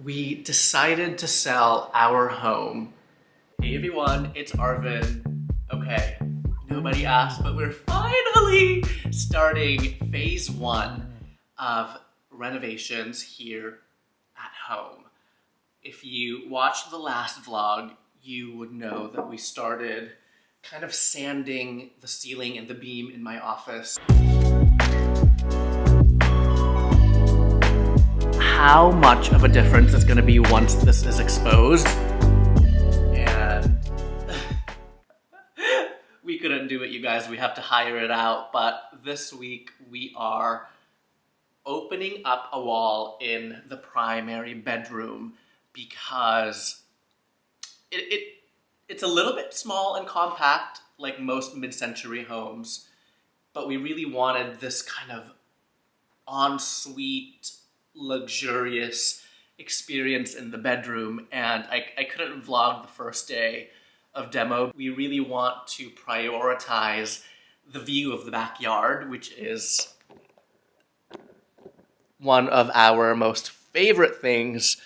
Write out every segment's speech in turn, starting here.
we decided to sell our home. Hey everyone, it's Arvin. Okay, nobody asked, but we're finally starting phase 1 of renovations here at home. If you watched the last vlog, you would know that we started kind of sanding the ceiling and the beam in my office. How much of a difference it's going to be once this is exposed. And we couldn't do it, you guys. We have to hire it out. But this week we are opening up a wall in the primary bedroom because it's a little bit small and compact, like most mid-century homes, but we really wanted this kind of ensuite, luxurious experience in the bedroom, and I couldn't vlog the first day of demo. We really want to prioritize the view of the backyard, which is one of our most favorite things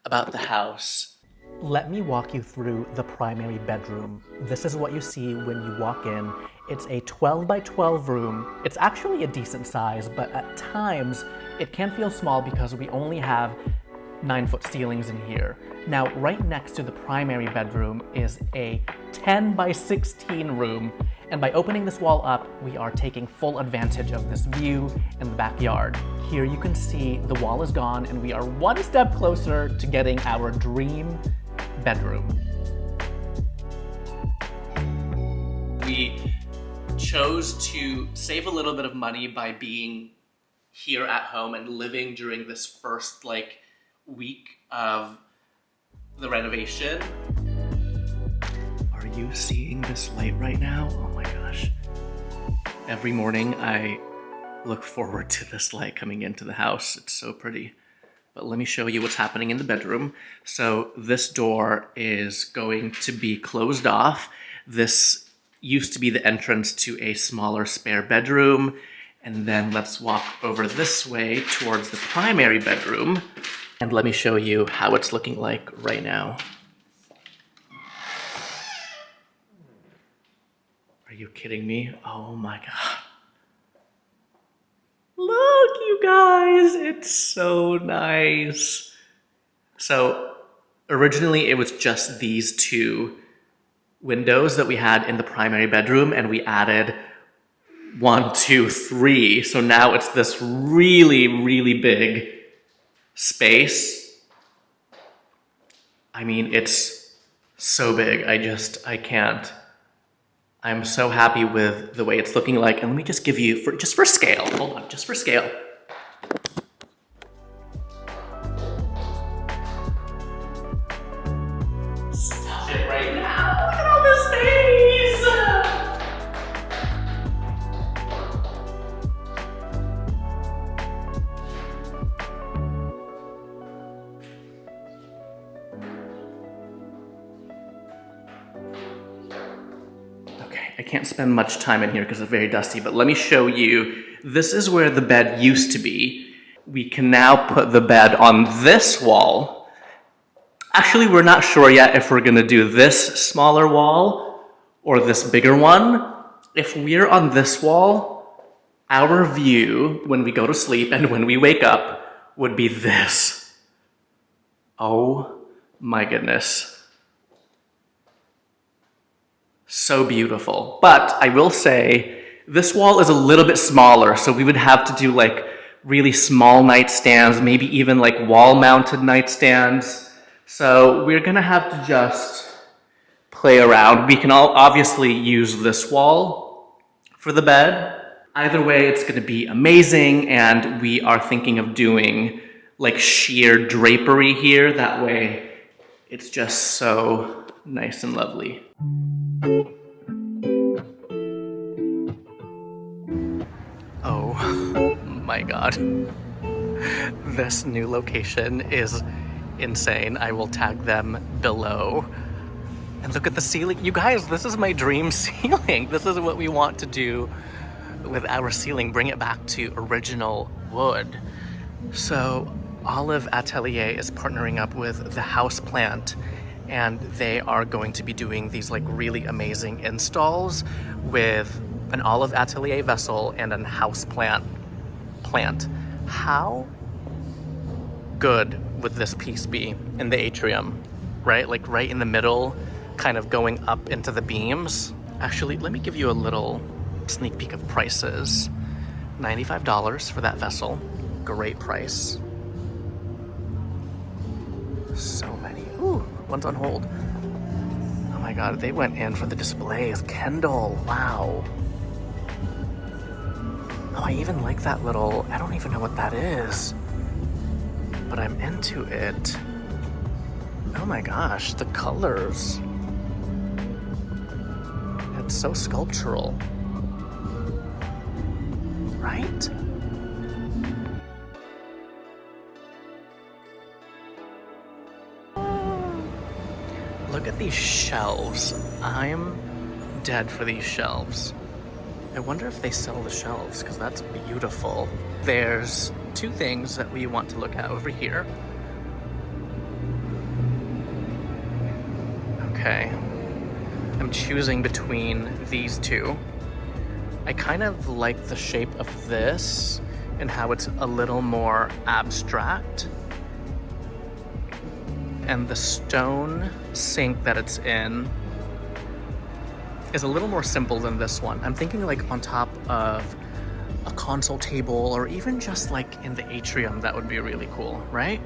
about the house. Let me walk you through the primary bedroom. This is what you see when you walk in. It's a 12 by 12 room. It's actually a decent size, but at times it can feel small because we only have 9-foot ceilings in here. Now, right next to the primary bedroom is a 10 by 16 room, and by opening this wall up, we are taking full advantage of this view in the backyard. Here you can see the wall is gone, and we are one step closer to getting our dream bedroom. We chose to save a little bit of money by being here at home and living during this first week of the renovation. Are you seeing this light right now? Oh my gosh. Every morning I look forward to this light coming into the house. It's so pretty. But let me show you what's happening in the bedroom. So this door is going to be closed off. This used to be the entrance to a smaller spare bedroom. And then let's walk over this way towards the primary bedroom. And let me show you how it's looking like right now. Are you kidding me? Oh my God. Look, you guys, it's so nice. So originally it was just these two windows that we had in the primary bedroom, and we added 1, 2, 3. So now it's this really, really big space. I mean, it's so big. I can't. I'm so happy with the way it's looking like. And let me just give you, just for scale, hold on, just for scale. Stop it right now, look at all this space! I can't spend much time in here because it's very dusty, but let me show you. This is where the bed used to be. We can now put the bed on this wall. Actually, we're not sure yet if we're gonna do this smaller wall or this bigger one. If we're on this wall, our view when we go to sleep and when we wake up would be this. Oh my goodness. So beautiful. But I will say, this wall is a little bit smaller, so we would have to do really small nightstands, maybe even wall-mounted nightstands. So we're gonna have to just play around. We can all obviously use this wall for the bed. Either way, it's gonna be amazing, and we are thinking of doing sheer drapery here. That way, it's just so nice and lovely. Oh my God. This new location is insane. I will tag them below. And look at the ceiling. You guys, this is my dream ceiling. This is what we want to do with our ceiling, bring it back to original wood. So Olive Atelier is partnering up with the House Plant, and they are going to be doing these like really amazing installs with an Olive Atelier vessel and an house plant. How good would this piece be in the atrium, right? Like right in the middle, kind of going up into the beams. Actually, let me give you a little sneak peek of prices. $95 for that vessel. Great price. So many. Ooh, one's on hold. Oh my god, they went in for the displays. Kendall, wow. Oh, I even like that little, I don't even know what that is, but I'm into it. Oh my gosh, the colors. It's so sculptural. Right? Look at these shelves. I'm dead for these shelves. I wonder if they sell the shelves, because that's beautiful. There's two things that we want to look at over here. Okay. I'm choosing between these two. I kind of like the shape of this and how it's a little more abstract. And the stone sink that it's in is a little more simple than this one. I'm thinking like on top of a console table, or even just like in the atrium, that would be really cool, right?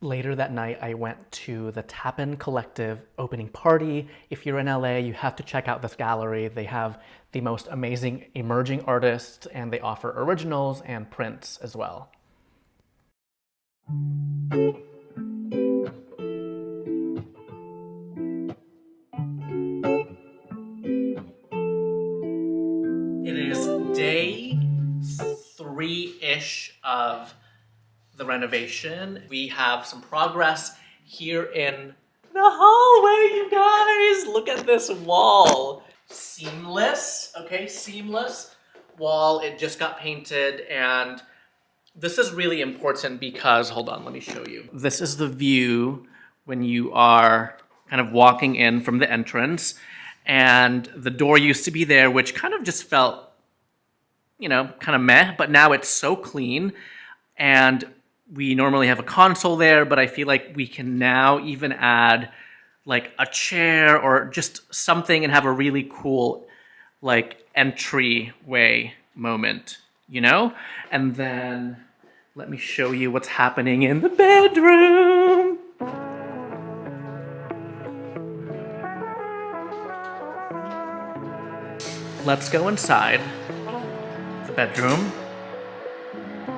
Later that night, I went to the Tappan Collective opening party. If you're in LA, you have to check out this gallery. They have the most amazing emerging artists, and they offer originals and prints as well. It is day 3-ish of the renovation. We have some progress here in the hallway, you guys. Look at this wall. Seamless, okay, seamless wall. It just got painted, and this is really important because, hold on, let me show you. This is the view when you are kind of walking in from the entrance, and the door used to be there, which kind of just felt, you know, kind of meh, but now it's so clean. And we normally have a console there, but I feel like we can now even add like a chair or just something and have a really cool like entryway moment, you know? And then let me show you what's happening in the bedroom. Let's go inside the bedroom.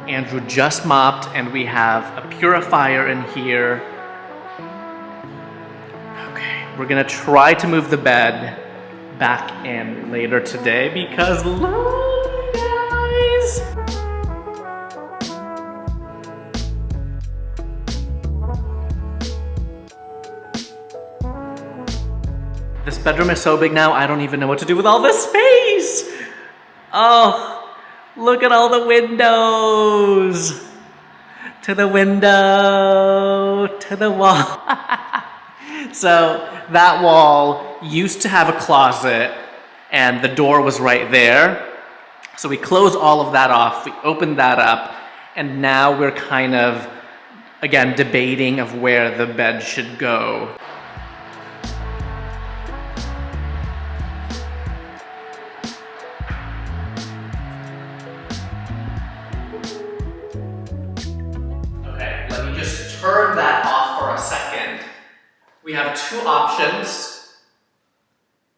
Andrew just mopped, and we have a purifier in here. Okay, we're gonna try to move the bed back in later today because look, guys! This bedroom is so big now, I don't even know what to do with all this space! Oh, look at all the windows! To the window, to the wall. So that wall used to have a closet, and the door was right there. So we closed all of that off, we opened that up, and now we're kind of, again, debating of where the bed should go. Turn that off for a second. We have two options.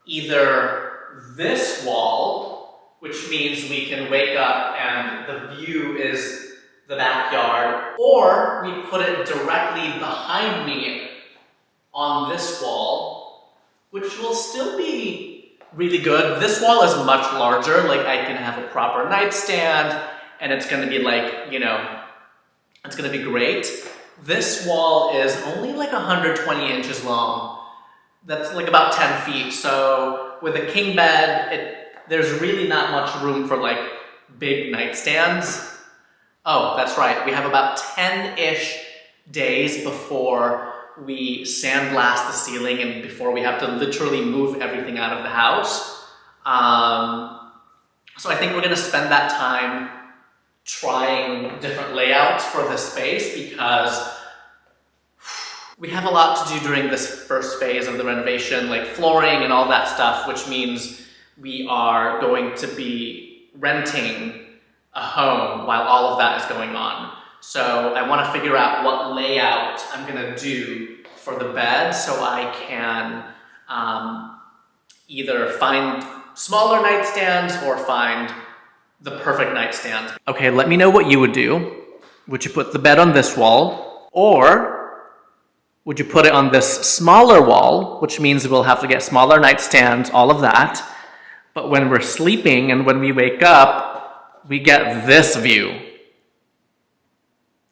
Either this wall, which means we can wake up and the view is the backyard, or we put it directly behind me on this wall, which will still be really good. This wall is much larger, like I can have a proper nightstand, and it's gonna be like, you know, it's gonna be great. This wall is only like 120 inches long. That's like about 10 feet. So with a king bed, there's really not much room for like big nightstands. Oh, that's right. We have about 10-ish days before we sandblast the ceiling and before we have to literally move everything out of the house. So I think we're gonna spend that time trying different layouts for this space because we have a lot to do during this first phase of the renovation, like flooring and all that stuff, which means we are going to be renting a home while all of that is going on. So I want to figure out what layout I'm gonna do for the bed so I can either find smaller nightstands or find the perfect nightstand. Okay, let me know what you would do. Would you put the bed on this wall, or would you put it on this smaller wall, which means we'll have to get smaller nightstands, all of that. But when we're sleeping and when we wake up, we get this view,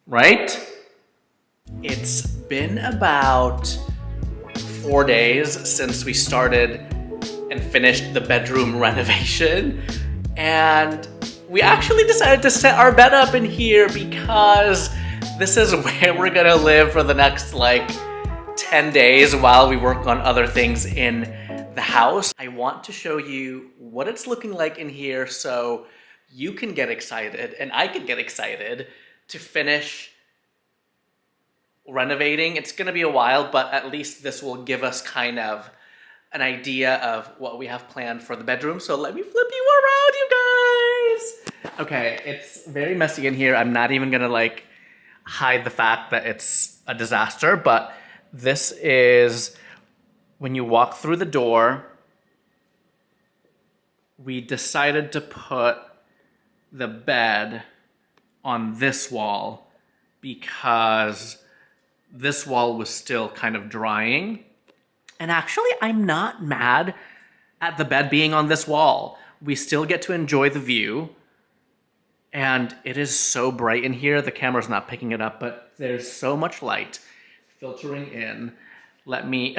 right? It's been about 4 days since we started and finished the bedroom renovation. And we actually decided to set our bed up in here because this is where we're gonna live for the next like 10 days while we work on other things in the house. I want to show you what it's looking like in here so you can get excited and I can get excited to finish renovating. It's gonna be a while, but at least this will give us kind of an idea of what we have planned for the bedroom. So let me flip you around, you guys. Okay, it's very messy in here. I'm not even gonna like hide the fact that it's a disaster, but this is when you walk through the door. We decided to put the bed on this wall because this wall was still kind of drying. And actually, I'm not mad at the bed being on this wall. We still get to enjoy the view. And it is so bright in here. The camera's not picking it up, but there's so much light filtering in. Let me...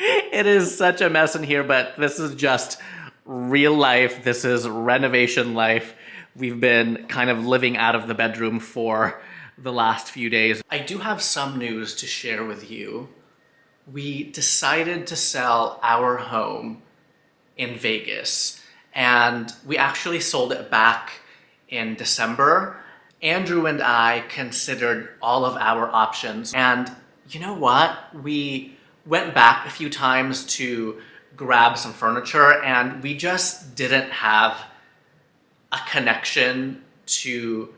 It is such a mess in here, but this is just real life. This is renovation life. We've been kind of living out of the bedroom for the last few days. I do have some news to share with you. We decided to sell our home in Vegas, and we actually sold it back in December. Andrew and I considered all of our options, and you know what? We went back a few times to grab some furniture, and we just didn't have a connection to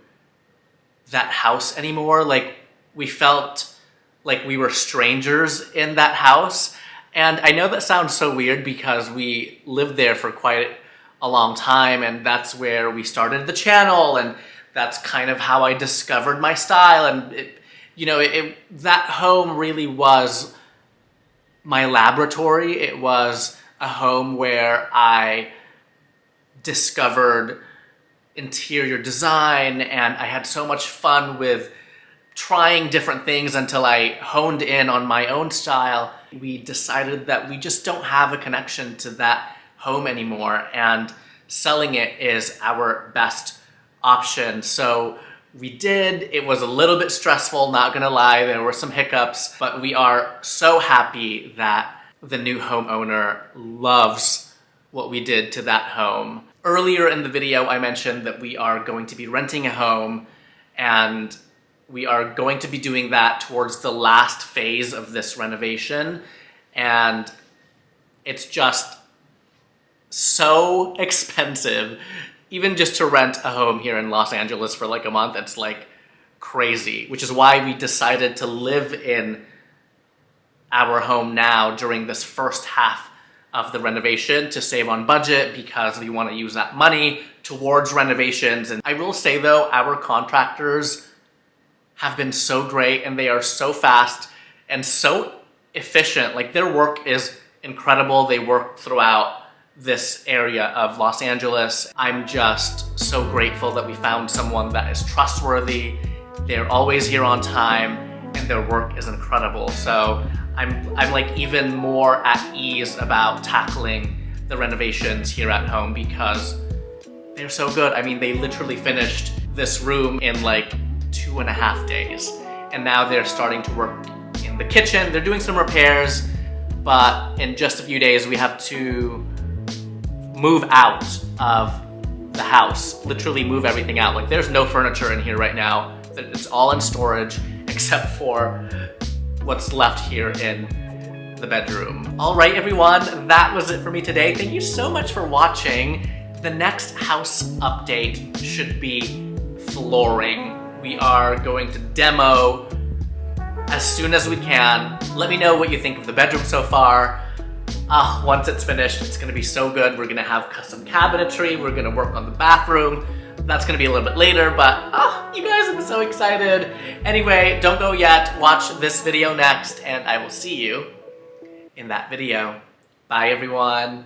that house anymore. Like, we felt like we were strangers in that house. And I know that sounds so weird because we lived there for quite a long time, and that's where we started the channel, and that's kind of how I discovered my style. And that home really was my laboratory. It was a home where I discovered interior design, and I had so much fun with trying different things until I honed in on my own style. We decided that we just don't have a connection to that home anymore, and selling it is our best option. So we did. It was a little bit stressful, not gonna lie. There were some hiccups, but we are so happy that the new homeowner loves what we did to that home. Earlier in the video, I mentioned that we are going to be renting a home, and we are going to be doing that towards the last phase of this renovation. And it's just so expensive. Even just to rent a home here in Los Angeles for like a month, it's like crazy, which is why we decided to live in our home now during this first half of the renovation to save on budget, because we want to use that money towards renovations. And I will say though, our contractors have been so great, and they are so fast and so efficient. Like, their work is incredible. They work throughout this area of Los Angeles. I'm just so grateful that we found someone that is trustworthy. They're always here on time, and their work is incredible. So I'm like even more at ease about tackling the renovations here at home because they're so good. I mean, they literally finished this room in like 2.5 days. And now they're starting to work in the kitchen. They're doing some repairs, but in just a few days we have to move out of the house, literally move everything out. Like there's no furniture in here right now. It's all in storage except for what's left here in the bedroom. All right, everyone, that was it for me today. Thank you so much for watching. The next house update should be flooring. We are going to demo as soon as we can. Let me know what you think of the bedroom so far. Once it's finished, it's gonna be so good. We're gonna have custom cabinetry. We're gonna work on the bathroom. That's gonna be a little bit later, but you guys, I'm so excited. Anyway, don't go yet. Watch this video next, and I will see you in that video. Bye, everyone.